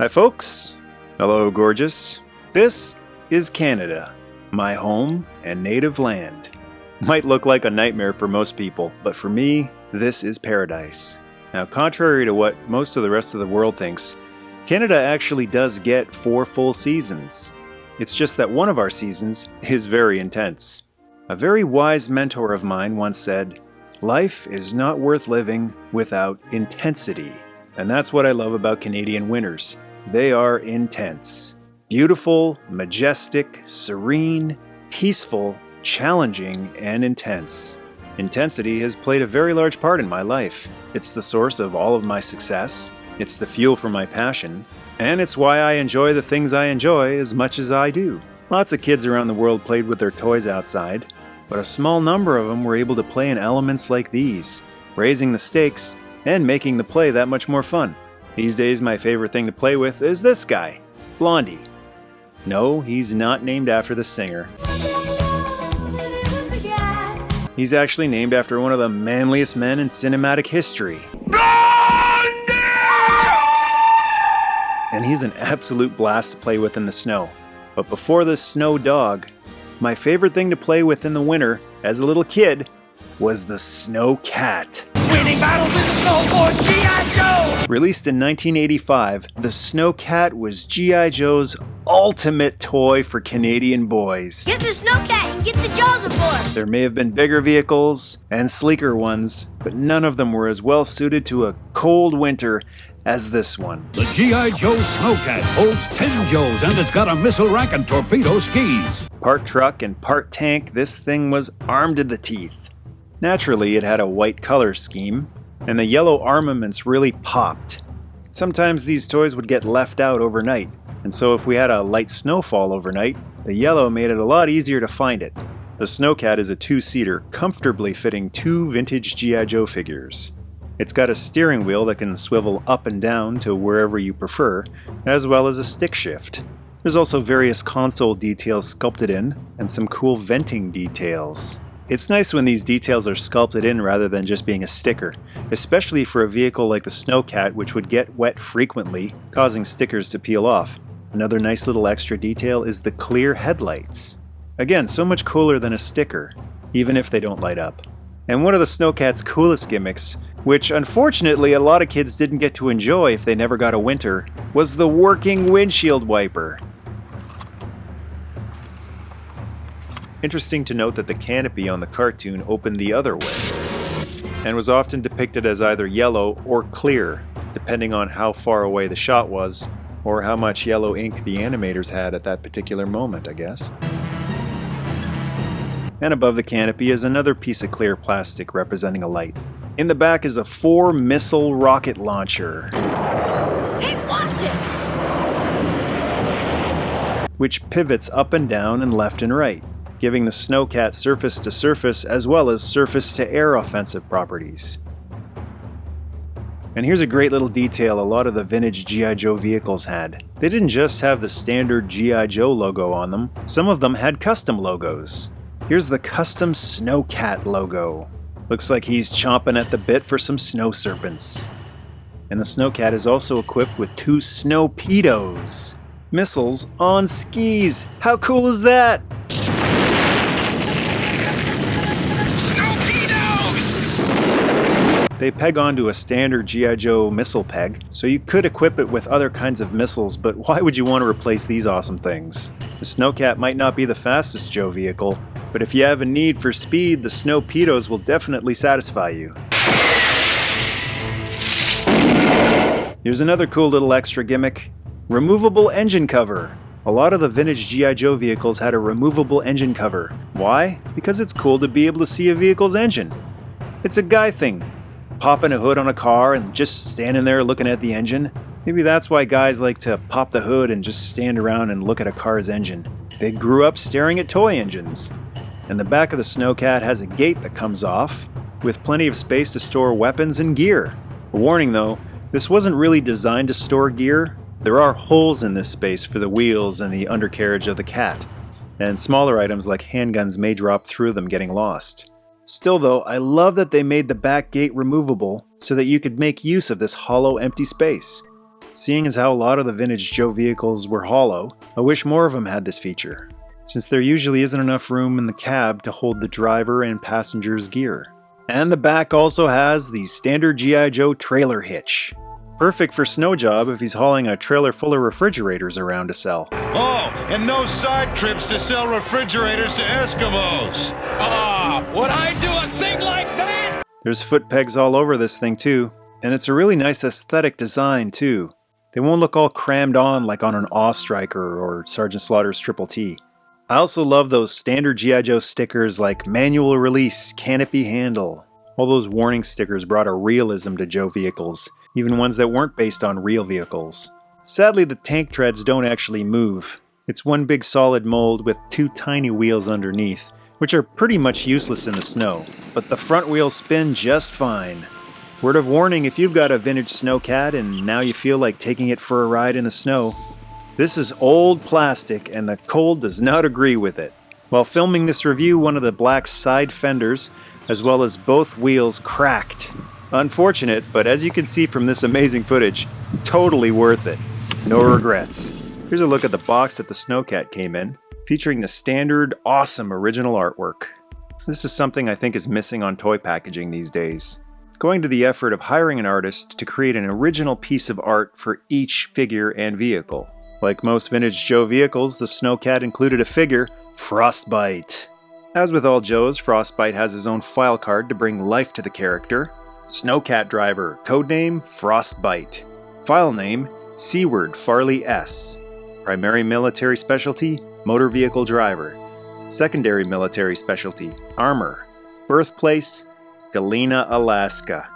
folks. Hello, gorgeous. This is Canada, my home and native land. Might look like a nightmare for most people, but for me, this is paradise. Now, contrary to what most of the rest of the world thinks, Canada actually does get 4 full seasons. It's just that one of our seasons is very intense. A very wise mentor of mine once said, "Life is not worth living without intensity." And that's what I love about Canadian winters. They are intense. Beautiful, majestic, serene, peaceful, challenging, and intense. Intensity has played a very large part in my life. It's the source of all of my success. It's the fuel for my passion. And it's why I enjoy the things I enjoy as much as I do. Lots of kids around the world played with their toys outside, but a small number of them were able to play in elements like these, raising the stakes and making the play that much more fun. These days, my favorite thing to play with is this guy, Blondie. No, he's not named after the singer. He's actually named after one of the manliest men in cinematic history. And he's an absolute blast to play with in the snow. But before the snow dog, my favorite thing to play with in the winter as a little kid was the snow cat. Winning battles in the snow for G.I. Joe! Released in 1985, the Snow Cat was G.I. Joe's ultimate toy for Canadian boys. Get the Snow Cat and get the Jaws aboard! There may have been bigger vehicles and sleeker ones, but none of them were as well suited to a cold winter as this one. The G.I. Joe Snowcat holds 10 Joes and it's got a missile rack and torpedo skis. Part truck and part tank, this thing was armed to the teeth. Naturally, it had a white color scheme, and the yellow armaments really popped. Sometimes these toys would get left out overnight, and so if we had a light snowfall overnight, the yellow made it a lot easier to find it. The Snowcat is a 2-seater, comfortably fitting 2 vintage G.I. Joe figures. It's got a steering wheel that can swivel up and down to wherever you prefer, as well as a stick shift. There's also various console details sculpted in, and some cool venting details. It's nice when these details are sculpted in rather than just being a sticker, especially for a vehicle like the Snowcat, which would get wet frequently, causing stickers to peel off. Another nice little extra detail is the clear headlights. Again, so much cooler than a sticker, even if they don't light up. And one of the Snowcat's coolest gimmicks, which unfortunately a lot of kids didn't get to enjoy if they never got a winter, was the working windshield wiper. Interesting to note that the canopy on the cartoon opened the other way, and was often depicted as either yellow or clear, depending on how far away the shot was, or how much yellow ink the animators had at that particular moment, I guess. And above the canopy is another piece of clear plastic representing a light. In the back is a 4-missile rocket launcher. Hey, watch it! Which pivots up and down and left and right, giving the Snowcat surface-to-surface as well as surface-to-air offensive properties. And here's a great little detail a lot of the vintage G.I. Joe vehicles had. They didn't just have the standard G.I. Joe logo on them, some of them had custom logos. Here's the custom Snowcat logo. Looks like he's chomping at the bit for some snow serpents. And the Snowcat is also equipped with 2 Snowpedos. Missiles on skis! How cool is that? They peg onto a standard G.I. Joe missile peg, so you could equip it with other kinds of missiles, but why would you want to replace these awesome things? The Snowcat might not be the fastest Joe vehicle, but if you have a need for speed, the Snowpedos will definitely satisfy you. Here's another cool little extra gimmick. Removable engine cover. A lot of the vintage G.I. Joe vehicles had a removable engine cover. Why? Because it's cool to be able to see a vehicle's engine. It's a guy thing. Popping a hood on a car and just standing there looking at the engine. Maybe that's why guys like to pop the hood and just stand around and look at a car's engine. They grew up staring at toy engines. And the back of the Snowcat has a gate that comes off, with plenty of space to store weapons and gear. A warning though, this wasn't really designed to store gear. There are holes in this space for the wheels and the undercarriage of the cat, and smaller items like handguns may drop through them getting lost. Still though, I love that they made the back gate removable so that you could make use of this hollow empty space. Seeing as how a lot of the vintage Joe vehicles were hollow, I wish more of them had this feature, since there usually isn't enough room in the cab to hold the driver and passenger's gear. And the back also has the standard G.I. Joe trailer hitch. Perfect for snow job if he's hauling a trailer full of refrigerators around to sell. Oh, and no side trips to sell refrigerators to Eskimos. Would I do a thing like that? There's foot pegs all over this thing too, and it's a really nice aesthetic design too. They won't look all crammed on like on an Awe Striker or Sergeant Slaughter's Triple T. I also love those standard G.I. Joe stickers like manual release, canopy handle. All those warning stickers brought a realism to Joe vehicles, even ones that weren't based on real vehicles. Sadly, the tank treads don't actually move. It's one big solid mold with two tiny wheels underneath, which are pretty much useless in the snow, but the front wheels spin just fine. Word of warning if you've got a vintage Snowcat and now you feel like taking it for a ride in the snow. This is old plastic and the cold does not agree with it. While filming this review, one of the black side fenders, as well as both wheels, cracked. Unfortunate, but as you can see from this amazing footage, totally worth it. No regrets. Here's a look at the box that the Snowcat came in, featuring the standard, awesome original artwork. This is something I think is missing on toy packaging these days. Going to the effort of hiring an artist to create an original piece of art for each figure and vehicle. Like most vintage Joe vehicles, the Snowcat included a figure, Frostbite. As with all Joes, Frostbite has his own file card to bring life to the character. Snowcat driver, codename Frostbite. File name, Seaward Farley S. Primary military specialty, motor vehicle driver. Secondary military specialty, armor. Birthplace, Galena, Alaska.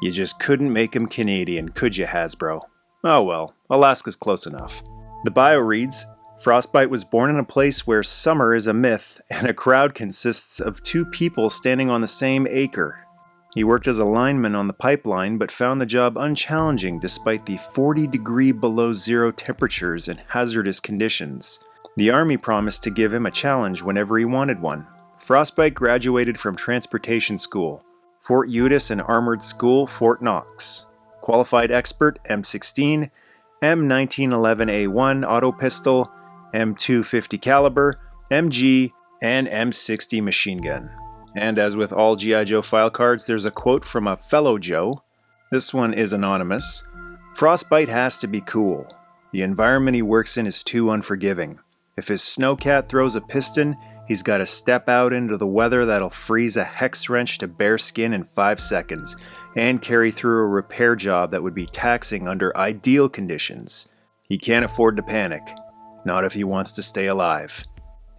You just couldn't make him Canadian, could you, Hasbro? Oh well, Alaska's close enough. The bio reads, Frostbite was born in a place where summer is a myth and a crowd consists of two people standing on the same acre. He worked as a lineman on the pipeline but found the job unchallenging despite the 40-degree below zero temperatures and hazardous conditions. The Army promised to give him a challenge whenever he wanted one. Frostbite graduated from Transportation School, Fort Eudis and Armored School, Fort Knox. Qualified expert, M16, M1911A1 auto pistol, M250 caliber, MG, and M60 machine gun. And as with all G.I. Joe file cards, there's a quote from a fellow Joe. This one is anonymous. Frostbite has to be cool. The environment he works in is too unforgiving. If his Snowcat throws a piston, he's got to step out into the weather that'll freeze a hex wrench to bare skin in 5 seconds, and carry through a repair job that would be taxing under ideal conditions. He can't afford to panic. Not if he wants to stay alive.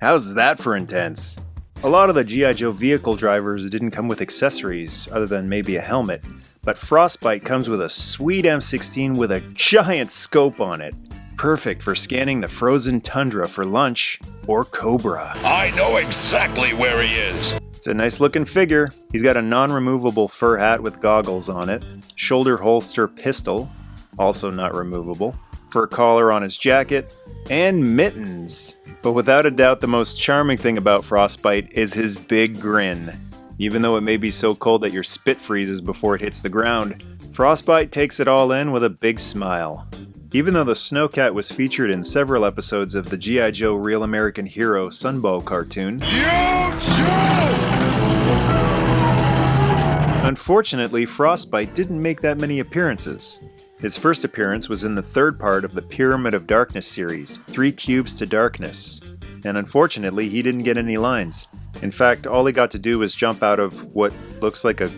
How's that for intense? A lot of the G.I. Joe vehicle drivers didn't come with accessories, other than maybe a helmet, but Frostbite comes with a sweet M16 with a giant scope on it. Perfect for scanning the frozen tundra for lunch, or Cobra. I know exactly where he is. It's a nice looking figure. He's got a non-removable fur hat with goggles on it, shoulder holster pistol, also not removable, fur collar on his jacket, and mittens. But without a doubt, the most charming thing about Frostbite is his big grin. Even though it may be so cold that your spit freezes before it hits the ground, Frostbite takes it all in with a big smile. Even though the Snowcat was featured in several episodes of the G.I. Joe Real American Hero Sunbow cartoon, unfortunately, Frostbite didn't make that many appearances. His first appearance was in the third part of the Pyramid of Darkness series, 3 Cubes to Darkness, and unfortunately he didn't get any lines. In fact, all he got to do was jump out of what looks like a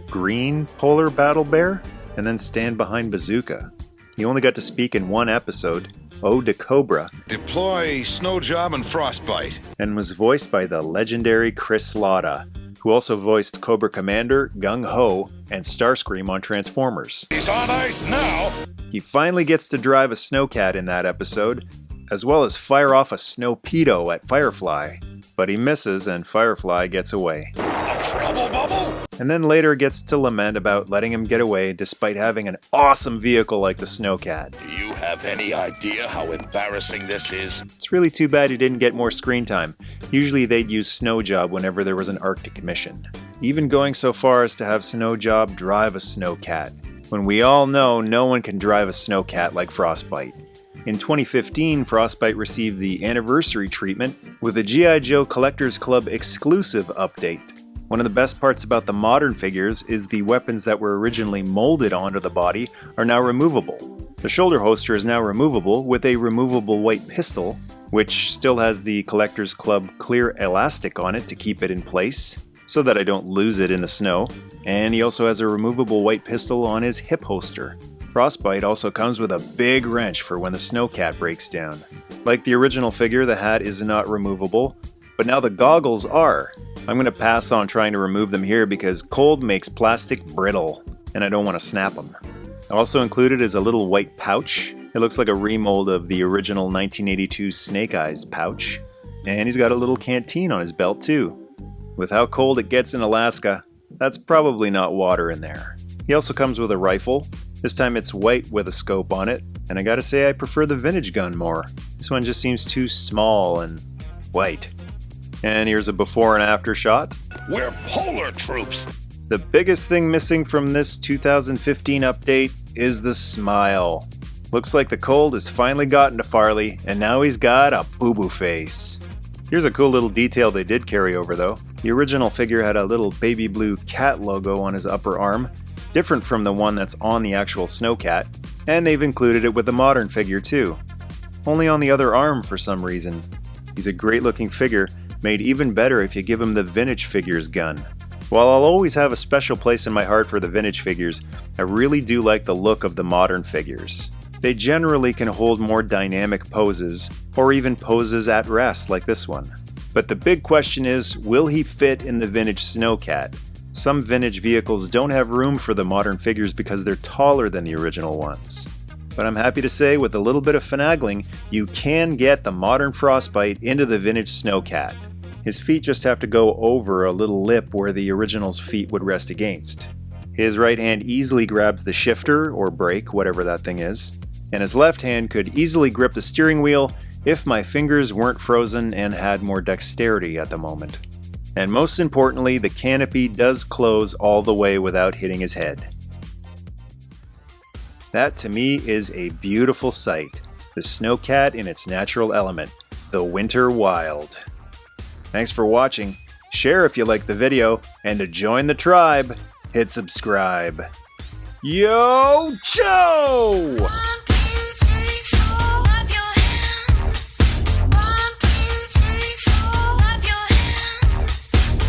green polar battle bear, and then stand behind Bazooka. He only got to speak in one episode, Ode to Cobra, Deploy Snow Job and Frostbite. and was voiced by the legendary Chris Latta, who also voiced Cobra Commander, Gung Ho, and Starscream on Transformers. He's on ice now. He finally gets to drive a Snowcat in that episode, as well as fire off a Snowpedo at Firefly. But he misses and Firefly gets away. Trouble bubble? And then later gets to lament about letting him get away despite having an awesome vehicle like the Snowcat. Do you have any idea how embarrassing this is? It's really too bad he didn't get more screen time. Usually they'd use Snow Job whenever there was an Arctic mission. Even going so far as to have Snow Job drive a Snowcat. when we all know no one can drive a snowcat like Frostbite. In 2015, Frostbite received the anniversary treatment with a G.I. Joe Collectors Club exclusive update. One of the best parts about the modern figures is the weapons that were originally molded onto the body are now removable. The shoulder holster is now removable with a removable white pistol, which still has the Collectors Club clear elastic on it to keep it in place, so that I don't lose it in the snow. And he also has a removable white pistol on his hip holster. Frostbite also comes with a big wrench for when the snowcat breaks down. Like the original figure, the hat is not removable, but now the goggles are. I'm going to pass on trying to remove them here because cold makes plastic brittle, and I don't want to snap them. Also included is a little white pouch. It looks like a remold of the original 1982 Snake Eyes pouch. And he's got a little canteen on his belt too. With how cold it gets in Alaska, that's probably not water in there. He also comes with a rifle. This time it's white with a scope on it, and I gotta say I prefer the vintage gun more. This one just seems too small and white. And here's a before and after shot. We're polar troops. The biggest thing missing from this 2015 update is the smile. Looks like the cold has finally gotten to Farley, and now he's got a boo-boo face. Here's a cool little detail they did carry over though. The original figure had a little baby blue cat logo on his upper arm, different from the one that's on the actual snowcat, and they've included it with the modern figure too. Only on the other arm for some reason. He's a great looking figure, made even better if you give him the vintage figures gun. While I'll always have a special place in my heart for the vintage figures, I really do like the look of the modern figures. They generally can hold more dynamic poses, or even poses at rest like this one. But the big question is, will he fit in the vintage snowcat? Some vintage vehicles don't have room for the modern figures because they're taller than the original ones. But I'm happy to say with a little bit of finagling, you can get the modern Frostbite into the vintage snowcat. His feet just have to go over a little lip where the original's feet would rest against. His right hand easily grabs the shifter or brake, whatever that thing is, and his left hand could easily grip the steering wheel if my fingers weren't frozen and had more dexterity at the moment. And most importantly, the canopy does close all the way without hitting his head. That to me is a beautiful sight. The snowcat in its natural element, the winter wild. Thanks for watching. Share if you liked the video, and to join the tribe, hit subscribe. Yo, Joe!